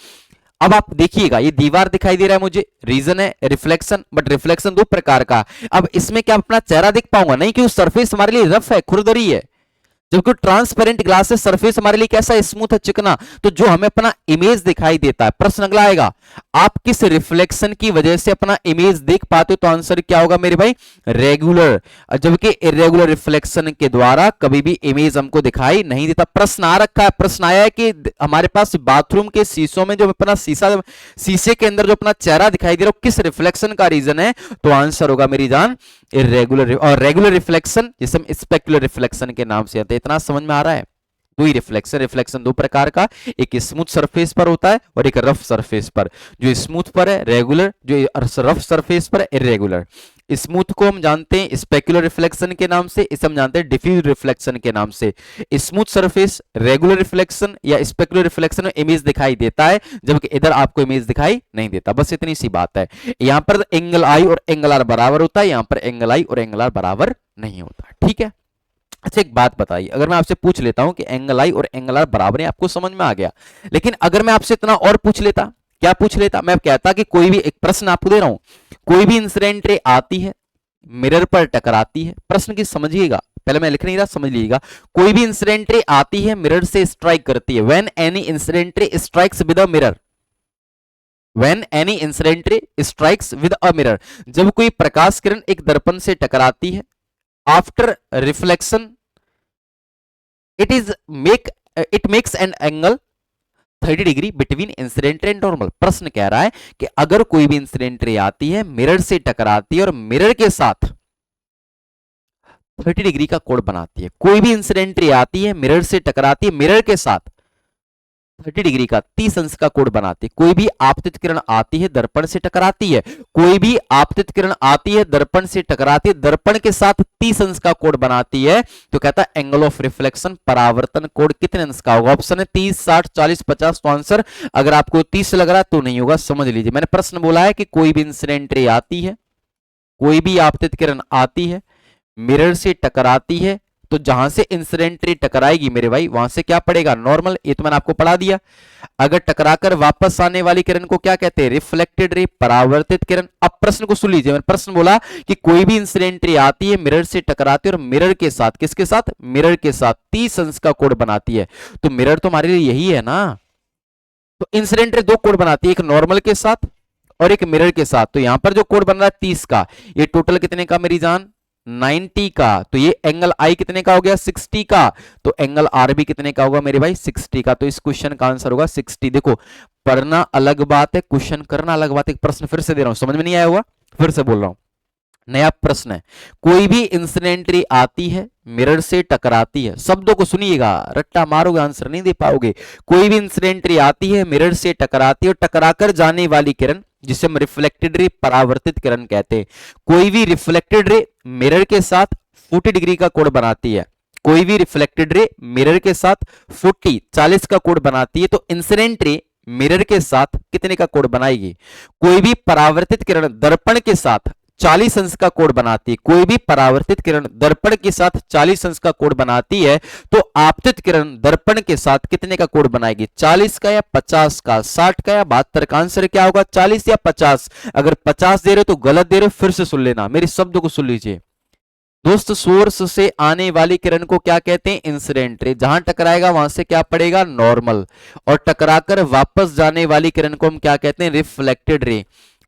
अब आप देखिएगा, ये दीवार दिखाई दे रहा है मुझे, रीजन है रिफ्लेक्शन, बट रिफ्लेक्शन दो प्रकार का। अब इसमें क्या अपना चेहरा दिख पाऊंगा? नहीं, क्यों? सरफेस हमारे लिए रफ है, खुरदरी है। जबकि ट्रांसपेरेंट ग्लास है, सरफेस हमारे लिए कैसा है? स्मूथ है, चिकना। तो जो हमें अपना इमेज दिखाई देता है, प्रश्न अगला आएगा, आप किस रिफ्लेक्शन की वजह से अपना इमेज देख पाते हो? तो आंसर क्या होगा मेरे भाई? रेगुलर। जबकि इरेगुलर रिफ्लेक्शन के द्वारा कभी भी इमेज हमको दिखाई नहीं देता। प्रश्न आ रखा है, प्रश्न आया है कि हमारे पास बाथरूम के शीशों में जो अपना शीशे के अंदर जो अपना चेहरा दिखाई दे रहा है, किस रिफ्लेक्शन का रीजन है? तो आंसर होगा मेरी जान इरेगुलर। और रेगुलर रिफ्लेक्शन जिसे हम स्पेक्युलर रिफ्लेक्शन के नाम से जानते हैं। इतना समझ में आ रहा है? दो ही रिफ्लेक्शन, रिफ्लेक्शन दो प्रकार का, एक स्मूथ सरफेस पर होता है और एक रफ सरफेस पर। जो स्मूथ पर है रेगुलर, जो रफ सरफेस पर है इरेगुलर। स्मूथ को हम जानते हैं स्पेक्युलर रिफ्लेक्शन के नाम से, इसे हम जानते हैं डिफ्यूज रिफ्लेक्शन के नाम से। स्मूथ सरफेस रेगुलर रिफ्लेक्शन या स्पेक्युलर रिफ्लेक्शन में इमेज दिखाई देता है, जबकि इधर आपको इमेज दिखाई नहीं देता। बस इतनी सी बात है। यहां पर एंगल आई और एंगल आर बराबर होता है, यहां पर एंगल आई और एंगल आर बराबर नहीं होता। ठीक है। अच्छा एक बात बताइए, अगर मैं आपसे पूछ लेता हूं कि एंगल आई और एंगल आर बराबर है, आपको समझ में आ गया, लेकिन अगर मैं आपसे इतना और पूछ लेता, क्या पूछ लेता, मैं कहता कि कोई भी एक प्रश्न आपको दे रहा हूं, कोई भी इंसिडेंट रे आती है, मिरर पर टकराती है, प्रश्न की समझिएगा, पहले मैं लिख नहीं रहा, समझ लीजिएगा। कोई भी इंसिडेंट रे आती है, मिरर से स्ट्राइक करती है, when any incident ray strikes with a mirror, when any incident ray strikes with a mirror, जब कोई प्रकाश किरण एक दर्पण से टकराती है, after reflection it is make it makes an angle 30 degree between incident ray and normal. प्रश्न कह रहा है कि अगर कोई भी इंसिडेंट रे आती है, मिरर से टकराती है और मिरर के साथ 30 डिग्री का कोण बनाती है, कोई भी इंसिडेंट रे आती है, मिरर से टकराती है, मिरर के साथ 30 डिग्री का 30 अंश का कोण बनाती है। कोई भी आपतित किरण आती है, दर्पण से टकराती है, कोई भी आपतित किरण आती है, दर्पण से टकराती है, दर्पण के साथ 30 अंश का कोण बनाती है, तो कहता है एंगल ऑफ रिफ्लेक्शन, परावर्तन कोण कितने अंश का होगा? ऑप्शन है 30, 60, 40, 50। तो आंसर अगर आपको 30 लग रहा है तो नहीं होगा, समझ लीजिए। मैंने प्रश्न बोला है कि कोई भी इंसिडेंट रे आती है, कोई भी आपतित किरण आती है, मिरर से टकराती है, तो जहां से इंसिडेंट रे टकराएगी मेरे भाई, वहां से क्या पड़ेगा? नॉर्मल। ये तो मैंने आपको पढ़ा दिया। अगर टकराकर वापस आने वाली किरण को क्या कहते हैं? रिफ्लेक्टेड रे, परावर्तित किरण। अब प्रश्न को सुन लीजिए, मैंने प्रश्न बोला कि कोई भी इंसिडेंट रे आती है, मिरर से टकराती है और मिरर के साथ, किसके साथ? मिरर के साथ 30 अंश का कोण बनाती है। तो मिरर तो हमारे लिए यही है ना, तो इंसिडेंट रे दो कोण बनाती है, एक नॉर्मल के साथ और एक मिरर के साथ। तो यहां पर जो कोण बन रहा है 30 का, ये टोटल कितने का मेरी जान? 90 का। तो ये एंगल आई कितने का हो गया? 60 का। तो एंगल आर भी कितने का होगा मेरे भाई? 60 का। तो इस क्वेश्चन का आंसर होगा 60। देखो, पढ़ना अलग बात है, क्वेश्चन करना अलग बात है। एक प्रश्न फिर से दे रहा हूं, समझ में नहीं आया होगा, फिर से बोल रहा हूं। नया प्रश्न है, कोई भी इंसिडेंट रे आती है, मिरर से टकराती है। शब्दों को सुनिएगा, रट्टा मारोगे आंसर नहीं दे पाओगे। कोई भी इंसिडेंट रे आती है, मिरर से टकराती है और टकराकर जाने वाली किरण, जिसे हम रिफ्लेक्टेड रे, परावर्तित किरण कहते हैं। कोई भी रिफ्लेक्टेड रे मिरर के साथ 40 डिग्री का कोण बनाती है, कोई भी रिफ्लेक्टेड रे मिरर के साथ 40 का कोण बनाती है, तो इंसिडेंट रे मिरर के साथ कितने का कोण बनाएगी? कोई भी परावर्तित किरण दर्पण के साथ 40 अंश का कोण बनाती है, कोई भी परावर्तित किरण दर्पण के साथ 40 अंश का कोण बनाती है, तो आपतित किरण दर्पण के साथ कितने का कोण बनाएगी? 40 का या 50 का, 60 का या 72 का? आंसर क्या होगा? 40 या 50। अगर 50 दे रहे हो तो गलत दे रहे हो, फिर से सुन लेना, मेरे शब्द को सुन लीजिए दोस्त। सोर्स से आने वाली किरण को क्या कहते हैं? Incident ray. जहां टकराएगा वहां से क्या पड़ेगा? नॉर्मल। और टकराकर वापस जाने वाली किरण को हम क्या कहते हैं? Reflected ray.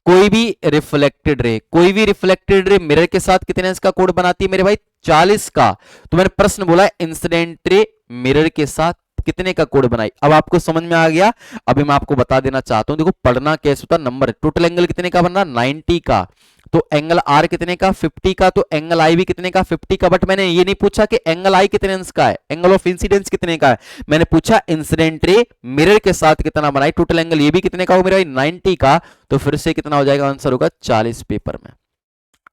कोई भी रिफ्लेक्टेड रे, कोई भी रिफ्लेक्टेड रे मिरर के साथ कितने अंश का कोण बनाती है मेरे भाई? 40 का। तो मैंने प्रश्न बोला है इंसिडेंट रे मिरर के साथ कितने का कोण बनाई। अब आपको समझ में आ गया। अभी मैं आपको बता देना चाहता हूं, देखो पढ़ना कैसे होता, नंबर टोटल एंगल कितने का बन रहा? 90 का। तो एंगल आर कितने का? 50 का। तो एंगल आई भी कितने का? 50 का। बट मैंने ये नहीं पूछा कि एंगल आई कितने अंश का है, एंगल ऑफ इंसिडेंस कितने का है। मैंने पूछा इंसिडेंट रे मिरर के साथ कितना बनाई। टोटल एंगल ये भी कितने का हो मेरा? 90 का। तो फिर से कितना हो जाएगा? आंसर होगा 40 पेपर में।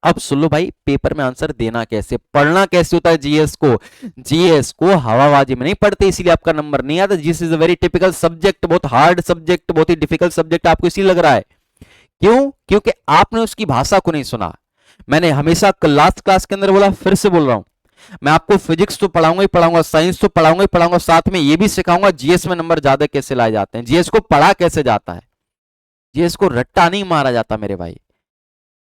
अब सुन लो भाई, पेपर में आंसर देना कैसे, पढ़ना कैसे होता है जीएस को। जीएस को हवाबाजी में नहीं पढ़ते, इसीलिए आपका नंबर नहीं आता। GS is a very typical subject, बहुत हार्ड सब्जेक्ट, बहुत ही डिफिकल्ट सब्जेक्ट आपको इसी लग रहा है। क्यों? क्योंकि आपने उसकी भाषा को नहीं सुना। मैंने हमेशा लास्ट क्लास के अंदर बोला, फिर से बोल रहा हूं, मैं आपको फिजिक्स तो पढ़ाऊंगा ही पढ़ाऊंगा, साइंस तो पढ़ाऊंगा ही पढ़ाऊंगा, साथ में ये भी सिखाऊंगा जीएस में नंबर ज्यादा कैसे लाए जाते हैं, जीएस को पढ़ा कैसे जाता है। जीएस को रट्टा नहीं मारा जाता मेरे भाई,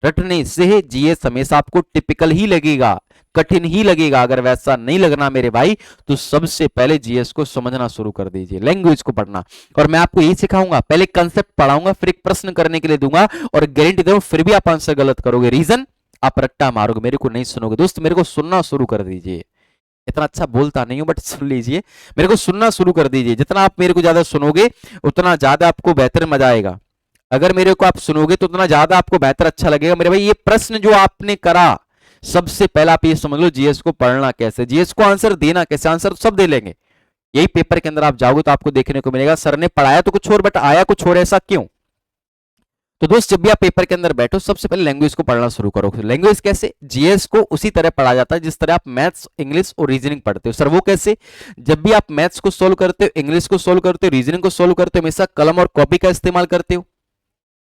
रटने से जीएस हमेशा आपको टिपिकल ही लगेगा, कठिन ही लगेगा। अगर वैसा नहीं लगना मेरे भाई, तो सबसे पहले जीएस को समझना शुरू कर दीजिए, लैंग्वेज को पढ़ना। और मैं आपको यही सिखाऊंगा, पहले कंसेप्ट पढ़ाऊंगा, फिर एक प्रश्न करने के लिए दूंगा, और गारंटी दे रहा हूं फिर भी आप आंसर गलत करोगे। रीजन? आप रट्टा मारोगे, मेरे को नहीं सुनोगे। दोस्त मेरे को सुनना शुरू कर दीजिए। इतना अच्छा बोलता नहीं हूं, बट सुन लीजिए, मेरे को सुनना शुरू कर दीजिए। जितना आप मेरे को ज्यादा सुनोगे, उतना ज्यादा आपको बेहतर मजा आएगा। अगर मेरे को आप सुनोगे तो उतना ज्यादा आपको बेहतर अच्छा लगेगा। मेरे भाई ये प्रश्न जो आपने करा, सबसे पहला आप ये समझ लो जीएस को पढ़ना कैसे, जीएस को आंसर देना कैसे। आंसर तो सब दे लेंगे, यही पेपर के अंदर आप जाओगे तो आपको देखने को मिलेगा, सर ने पढ़ाया तो कुछ और बट आया कुछ और। ऐसा क्यों? तो दोस्त जब भी आप पेपर के अंदर बैठो सबसे पहले लैंग्वेज को पढ़ना शुरू करो। लैंग्वेज कैसे? जीएस को उसी तरह पढ़ा जाता है जिस तरह आप मैथ्स, इंग्लिश और रीजनिंग पढ़ते हो। सर वो कैसे? जब भी आप मैथ्स को सोल्व करते हो, इंग्लिश को सोल्व करते हो, रीजनिंग को सोल्व करते हो, हमेशा कलम और कॉपी का इस्तेमाल करते हो।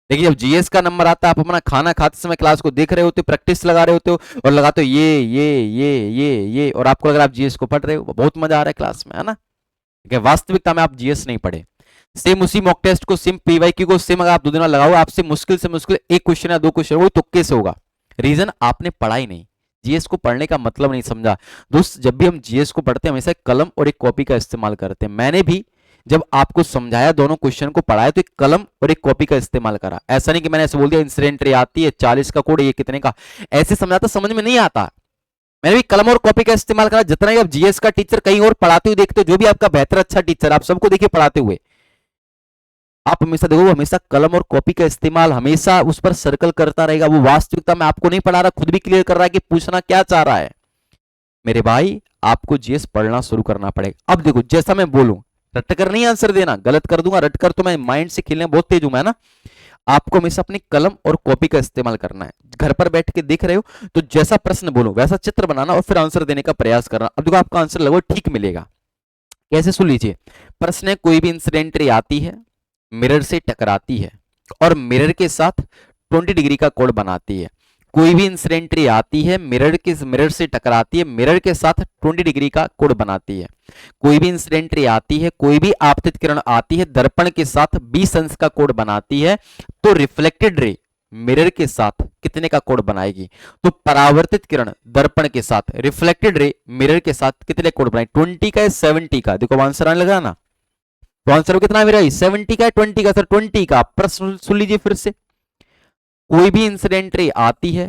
देखिए जब जीएस का नंबर आता है, आप अपना खाना खाते समय क्लास को देख रहे होते हो, प्रैक्टिस लगा रहे होते हो और लगाते हो ये और आपको अगर आप जीएस को पढ़ रहे हो, बहुत मजा आ रहा है क्लास में, है ना? वास्तविकता में आप जीएस नहीं पढ़े। सेम उसी मॉक टेस्ट को, सेम पीवाईक्यू को, सेम अगर आप 2 दिन लगाओ, आपसे मुश्किल से मुश्किल एक क्वेश्चन या 2 क्वेश्चन वो तुक्के से होगा। रीजन आपने पढ़ा ही नहीं, जीएस को पढ़ने का मतलब नहीं समझा। दोस्त जब भी हम जीएस को पढ़ते हैं हमेशा कलम और एक कॉपी का इस्तेमाल करते हैं। मैंने भी जब आपको समझाया, दोनों क्वेश्चन को पढ़ाया, तो एक कलम और एक कॉपी का इस्तेमाल करा। ऐसा नहीं कि मैंने ऐसे बोल दिया इंसिडेंट रे आती है 40 का कोड, ये कितने का, ऐसे समझाता समझ में नहीं आता। मैंने भी कलम और कॉपी का इस्तेमाल करा। जितना ही आप जीएस का टीचर कहीं और पढ़ाते हुए देखते हो, जो भी आपका बेहतर अच्छा टीचर, आप सबको देखिए पढ़ाते हुए, आप हमेशा देखो हमेशा कलम और कॉपी का इस्तेमाल, हमेशा उस पर सर्कल करता रहेगा। वो वास्तविकता में आपको नहीं पढ़ा रहा, खुद भी क्लियर कर रहा है कि पूछना क्या चाह रहा है। मेरे भाई आपको जीएस पढ़ना शुरू करना पड़ेगा। अब देखो जैसा मैं बोलूं, रट कर नहीं आंसर देना, गलत कर दूंगा, रट कर तो मैं माइंड से खेलने बहुत तेज हूं मैं ना। आपको हमेशा अपनी कलम और कॉपी का इस्तेमाल करना है। घर पर बैठ के देख रहे हो तो जैसा प्रश्न बोलूं वैसा चित्र बनाना और फिर आंसर देने का प्रयास करना। अब देखो आपका आंसर लगभग ठीक मिलेगा। कैसे? सुन लीजिए, प्रश्न है कोई भी इंसिडेंट रे आती है, मिरर से टकराती है और मिरर के साथ 20 डिग्री का कोण बनाती है। कोई भी इंसिडेंट रे आती है, मिरर से टकराती है, मिरर के साथ 20 डिग्री का कोण बनाती है। कोई भी इंसिडेंट रे आती है, कोई भी आपतित किरण आती है, दर्पण के साथ 20 अंश का कोण बनाती है, तो रिफ्लेक्टेड रे मिरर के साथ कितने का कोण बनाएगी? तो परावर्तित किरण दर्पण के साथ, रिफ्लेक्टेड रे मिरर के साथ कितने कोण बनाएगी? 20 का या 70 का? देखो आंसर आने लगा ना। तो आंसर कितना मेरा? 70 का है 20 का? सर 20 का। प्रश्न सुन लीजिए फिर से, कोई भी इंसिडेंट रे आती है,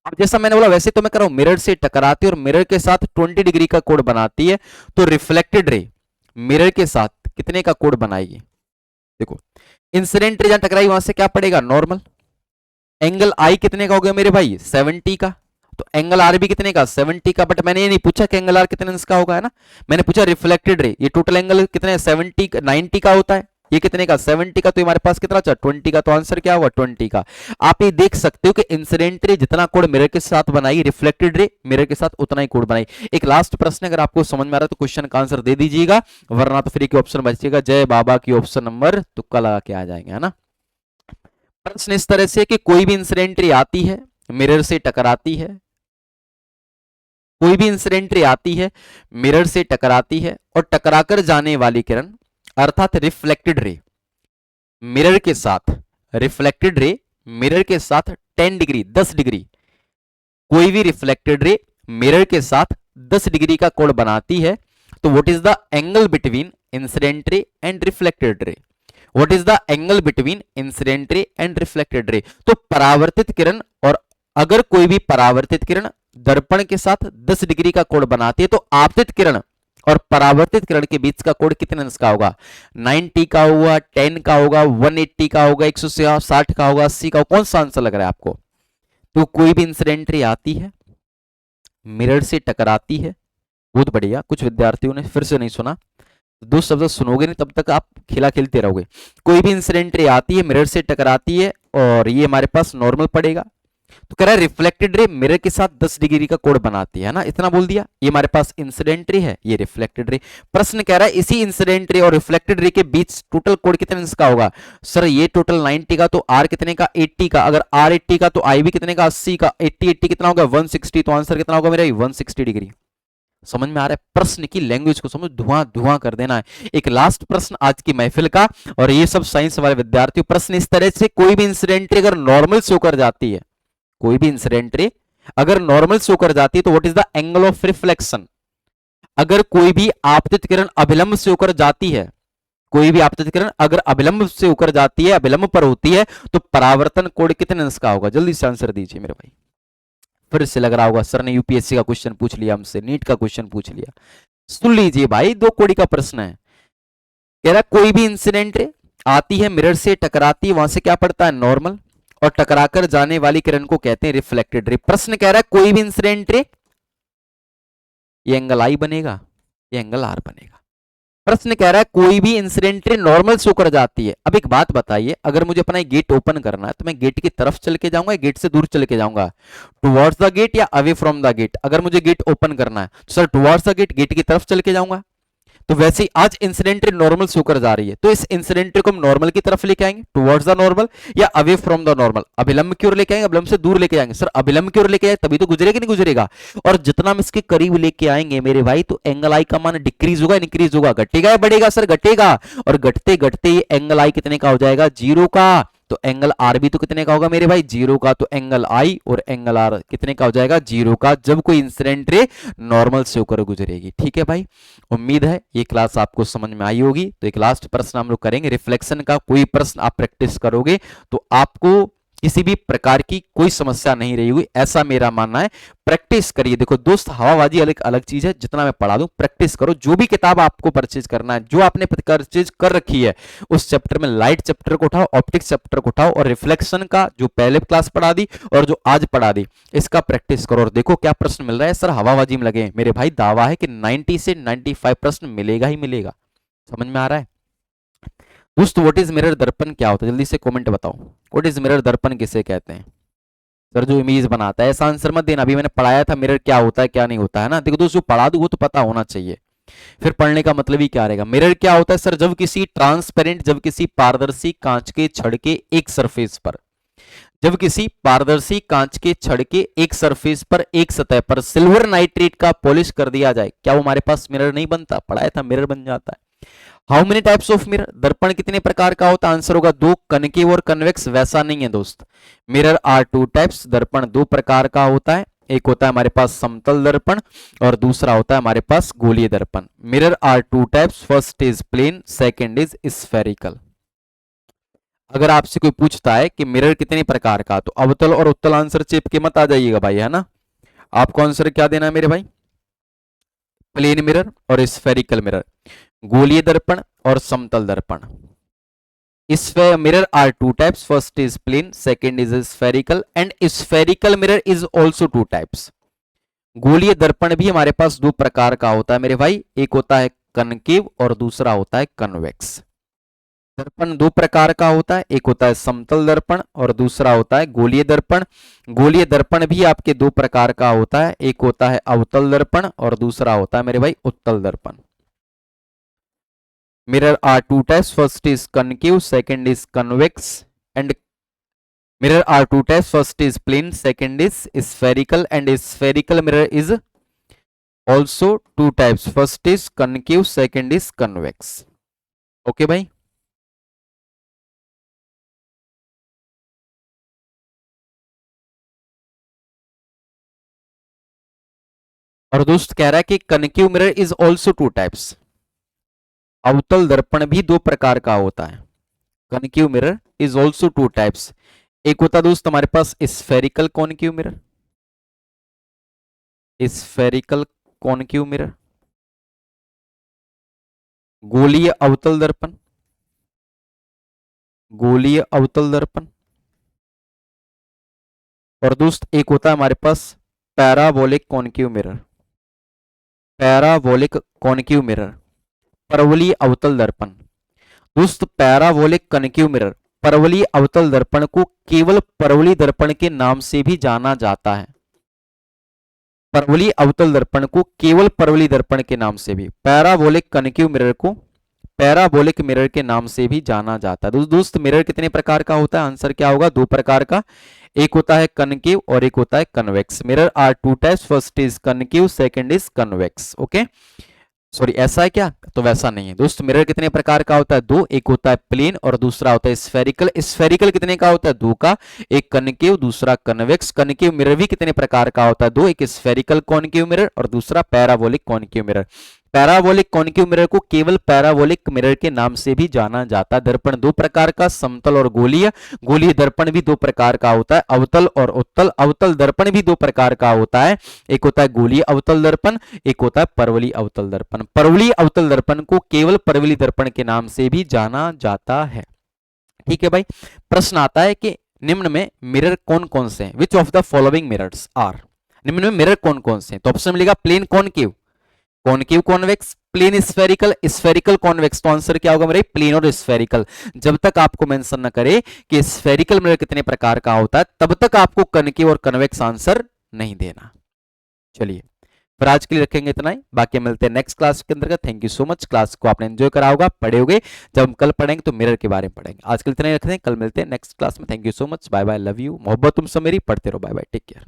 अब जैसा मैंने बोला वैसे तो मैं कर रहा हूं, मिरर से टकराती है और मिरर के साथ 20 डिग्री का कोण बनाती है, तो रिफ्लेक्टेड रे मिरर के साथ कितने का कोण बनाएगी? देखो इंसिडेंट रे जहां टकराई वहां से क्या पड़ेगा? नॉर्मल। एंगल आई कितने का हो गया मेरे भाई? 70 का। तो एंगल आर भी कितने का? 70 का। बट मैंने ये नहीं पूछा कि एंगल आर कितने का होगा, है ना। मैंने पूछा रिफ्लेक्टेड रे, ये टोटल एंगल कितने? 70 90 का होता है, ये कितने का? 70 का। तो हमारे पास कितना अच्छा 20 का। तो आंसर क्या होगा? 20 का। आप ये देख सकते हो कि इंसिडेंट रे जितना कोण मिरर के साथ बनाई, रिफ्लेक्टेड रे मिरर के साथ उतना ही कोण बनाई। एक लास्ट प्रश्न अगर आपको समझ में आ रहा है तो क्वेश्चन का आंसर दे दीजिएगा, वरना तो फ्री के ऑप्शन बचिएगा। जय बाबा की ऑप्शन नंबर तुक्का लगा के आ जाएंगे, है ना। प्रश्न इस तरह से कि कोई भी इंसिडेंट रे आती है, मिरर से टकराती है, कोई भी इंसिडेंट रे आती है, मिरर से टकराती है और टकराकर जाने वाली किरण अर्थात रिफ्लेक्टेड रे मिरर के साथ, रिफ्लेक्टेड रे मिरर के साथ 10 डिग्री 10 डिग्री, कोई भी रिफ्लेक्टेड रे मिरर के साथ 10 डिग्री का कोण बनाती है, तो what is the angle between incident ray and reflected रे? What is the angle between incident ray and reflected रे? तो परावर्तित किरण, और अगर कोई भी परावर्तित किरण दर्पण के साथ 10 डिग्री का कोण बनाती है, तो आपतित किरण और परावर्तित किरण के बीच का कोण कितने अंश का होगा? 90 का होगा, 10 का होगा, 180 का होगा, 160 का होगा, 80 का होगा? कौन सा आंसर लग रहा है आपको? तो कोई भी इंसिडेंट रे आती है, मिरर से टकराती है, बहुत बढ़िया। कुछ विद्यार्थियों ने फिर से नहीं सुना, दो शब्द सुनोगे नहीं तब तक आप खेला खेलते रहोगे। कोई भी इंसिडेंट रे आती है, मिरर से टकराती है और ये हमारे पास नॉर्मल पड़ेगा। तो कह रहा है रिफ्लेक्टेड रे मिरर के साथ 10 डिग्री का कोण बनाती है ना, इतना बोल दिया। ये हमारे पास इंसिडेंट रे है, ये रिफ्लेक्टेड रे। प्रश्न कह रहा है इसी इंसिडेंट रे और रिफ्लेक्टेड रे के बीच टोटल कोण कितने अंश का होगा? सर ये टोटल 90 का, तो आर कितने का? 80 का। अगर आर 80 का तो आई भी कितने का? 80 का। 80 80 कितना होगा? 160। तो आंसर कितना होगा मेरा? 160 डिग्री। समझ में आ रहा है? प्रश्न की लैंग्वेज को समझ, धुआं धुआं कर देना है। एक लास्ट प्रश्न आज की महफिल का, और ये सब साइंस वाले विद्यार्थी। प्रश्न इस तरह से, कोई भी इंसिडेंट रे अगर नॉर्मल से होकर जाती है, कोई भी इंसिडेंट रे अगर नॉर्मल से होकर जाती है, तो what is the angle of reflection? अगर कोई भी आपतित किरण अभिलंब से होकर जाती है, कोई भी आपतित किरण अगर अभिलंब से होकर जाती है, अभिलंब पर होती है, तो परावर्तन कोण कितने अंश का होगा? जल्दी से आंसर दीजिए मेरे भाई। फिर से लग रहा होगा सर ने यूपीएससी का क्वेश्चन पूछ लिया हमसे, नीट का क्वेश्चन पूछ लिया। सुन लीजिए भाई, 2 कोड़ी का प्रश्न है। कह रहा कोई भी इंसिडेंट रे आती है, मिरर से टकराती है, वहां से क्या पड़ता है? नॉर्मल, और टकराकर जाने वाली किरण को कहते हैं रिफ्लेक्टेड रे। प्रश्न कह रहा है कोई भी इंसिडेंट रे, ये एंगल आई बनेगा, ये एंगल आर बनेगा। प्रश्न कह रहा है कोई भी इंसिडेंट रे नॉर्मल शो कर जाती है। अब एक बात बताइए, अगर मुझे अपना गेट ओपन करना है तो मैं गेट की तरफ चल के जाऊंगा या गेट से दूर चल के जाऊंगा, टुवर्ड्स द गेट या अवे फ्रॉम द गेट। अगर मुझे गेट ओपन करना है तो sir towards the gate, gate की तरफ चल के जाऊंगा। तो वैसे ही आज इंसिडेंट नॉर्मल शो कर जा रही है, तो इस इंसिडेंट को हम नॉर्मल की तरफ लेके आएंगे टुवर्ड्स द नॉर्मल या अवे फ्रॉम द नॉर्मल। अभिलंब की ओर लेके आएंगे, अभिलंब से दूर लेके जाएंगे। सर अभिलंब की ओर लेके आए तभी तो गुजरेगा, नहीं गुजरेगा। और जितना हम इसके करीब लेके आएंगे मेरे भाई, तो एंगल आई का मान डिक्रीज होगा, इंक्रीज होगा, घटेगा या बढ़ेगा? सर घटेगा। और घटते घटते ये एंगल आई कितने का हो जाएगा? जीरो का। तो एंगल आर भी तो कितने का होगा मेरे भाई? जीरो का। तो एंगल आई और एंगल आर कितने का हो जाएगा? जीरो का, जब कोई इंसिडेंट रे नॉर्मल से होकर गुजरेगी। ठीक है भाई, उम्मीद है ये क्लास आपको समझ में आई होगी। तो एक लास्ट प्रश्न हम लोग करेंगे रिफ्लेक्शन का। कोई प्रश्न आप प्रैक्टिस करोगे तो आपको किसी भी प्रकार की कोई समस्या नहीं रही हुई, ऐसा मेरा मानना है। प्रैक्टिस करिए। देखो दोस्त, हवाबाजी अलग अलग चीज है, जितना मैं पढ़ा दूं प्रैक्टिस करो। जो भी किताब आपको परचेज करना है, जो आपने परचेज कर रखी है, उस चैप्टर में लाइट चैप्टर को उठाओ, ऑप्टिक्स चैप्टर को उठाओ, और रिफ्लेक्शन का जो पहले क्लास पढ़ा दी और जो आज पढ़ा दी, इसका प्रैक्टिस करो। और देखो क्या प्रश्न मिल रहा है। सर हवाबाजी में लगे मेरे भाई, दावा है कि 90 से 95 प्रश्न मिलेगा ही मिलेगा। समझ में आ रहा है दोस्तों? व्हाट इज मिरर दर्पण क्या होता है? जल्दी से कमेंट बताओ। व्हाट इज मिरर दर्पण किसे कहते हैं? सर जो इमेज बनाता है। ऐसा आंसर मत देना, अभी मैंने पढ़ाया था मिरर क्या होता है क्या नहीं होता है ना। देखो दोस्तों, पढ़ा दूं वो तो पता होना चाहिए, फिर पढ़ने का मतलब ही क्या रहेगा। मिरर क्या होता है सर? जब किसी ट्रांसपेरेंट, जब किसी पारदर्शी कांच के छड़ के एक सरफेस पर, जब किसी पारदर्शी कांच के छड़ के एक सरफेस पर, एक सतह पर सिल्वर नाइट्रेट का पॉलिश कर दिया जाए, क्या वो हमारे पास मिरर नहीं बनता? पढ़ाया था, मिरर बन जाता है। How many types of mirror? दर्पण कितने प्रकार का होता है? आंसर होगा दो, कनकेव और कन्वेक्स। वैसा नहीं है दोस्त, मिरर आर टू टाइप्स। दर्पण दो प्रकार का होता है, एक होता है हमारे पास समतल दर्पण और दूसरा होता है हमारे पास गोलीय दर्पण। Mirror are two types, first is plane, second is spherical. अगर आपसे कोई पूछता है कि मिरर कितने प्रकार का, तो अवतल और उत्तल आंसर चिप के मत आ जाइएगा भाई, है ना। आपको आंसर क्या देना है मेरे भाई? प्लेन मिरर और स्फेरिकल मिरर, गोलीय दर्पण और समतल दर्पण। Mirror are two types, first is plane, second is spherical, and spherical mirror is also two types. गोलीय दर्पण भी हमारे पास दो प्रकार का होता है मेरे भाई, एक होता है कनकेव और दूसरा होता है कन्वेक्स। दर्पण दो प्रकार का होता है, एक होता है समतल दर्पण और दूसरा होता है गोलीय दर्पण। गोलीय दर्पण भी आपके दो प्रकार का होता है, एक होता है अवतल दर्पण और दूसरा होता है मेरे भाई उत्तल दर्पण। Mirror are two types. First is concave, second is convex. And mirror are two types. First is plane, second is spherical. And spherical mirror is also two types. First is concave, second is convex. Okay भाई? और दोस्त कह रहा है कि concave mirror is also two types. अवतल दर्पण भी दो प्रकार का होता है। Concave mirror is also two types. एक होता है दोस्त हमारे पास spherical concave mirror, spherical concave mirror, गोलीय अवतल दर्पण, गोलीय अवतल दर्पण। और दोस्त एक होता है हमारे पास parabolic concave mirror, parabolic concave mirror, परवलीय अवतल दर्पण। दोस्त पैराबोलिक कॉनकेव मिरर, परवलीय अवतल दर्पण को केवल परवलीय दर्पण के नाम से भी जाना जाता है। परवलीय अवतल दर्पण को केवल परवलीय दर्पण के नाम से भी, पैराबोलिक कॉनकेव मिरर को पैराबोलिक मिरर के नाम से भी जाना जाता है। दोस्त मिरर कितने प्रकार का होता है? आंसर क्या होगा? दो प्रकार का, एक होता है कनकेव और एक होता है convex. Mirror are two types, first is concave, second is convex. Okay, sorry ऐसा है क्या? तो वैसा नहीं है दोस्त। मिरर कितने प्रकार का होता है? दो, एक होता है प्लेन और दूसरा होता है स्फेरिकल। स्फेरिकल कितने का होता है? दो का, एक कनकेव दूसरा कन्वेक्स। कनकेव मिरर भी कितने प्रकार का होता है? दो, एक स्फेरिकल कॉनकेव मिरर और दूसरा parabolic concave mirror. Parabolic concave mirror को केवल पैराबोलिक मिरर के नाम से भी जाना जाता है। दर्पण दो प्रकार का, समतल और गोलीय। गोलीय दर्पण भी दो प्रकार का होता है, अवतल और उत्तल। अवतल दर्पण भी दो प्रकार का होता है, एक होता है गोलीय अवतल दर्पण, एक होता है परवलीय अवतल दर्पण। परवलीय अवतल दर्पण को केवल परवलीय दर्पण के नाम से भी जाना जाता है। ठीक है भाई। प्रश्न आता है कि निम्न में मिरर कौन कौन से हैं? Which of the following mirrors are? निम्न में मिरर कौन कौन से हैं? तो ऑप्शन मिलेगा plane concave, concave convex, plane spherical, spherical convex, तो आंसर क्या होगा मेरे, प्लेन और स्फेरिकल। जब तक आपको मेंशन न करे कि स्फेरिकल मिरर कितने प्रकार का होता है, तब तक आपको कनकेव और कन्वेक्स आंसर नहीं देना। चलिए, फिर आज के लिए रखेंगे इतना ही, बाकी मिलते हैं नेक्स्ट क्लास के अंतर्गत। Thank you so much, class को आपने एंजॉय करा होगा, पढ़े होगे। जब हम कल पढ़ेंगे तो मिरर के बारे में पढ़ेंगे। आज के लिए इतना ही रखते हैं, कल मिलते हैं नेक्स्ट क्लास में। Thank you so much, bye bye, love you, मोहब्बत तुम सब मेरी, पढ़ते रहो, बाय बाय, टेक केयर।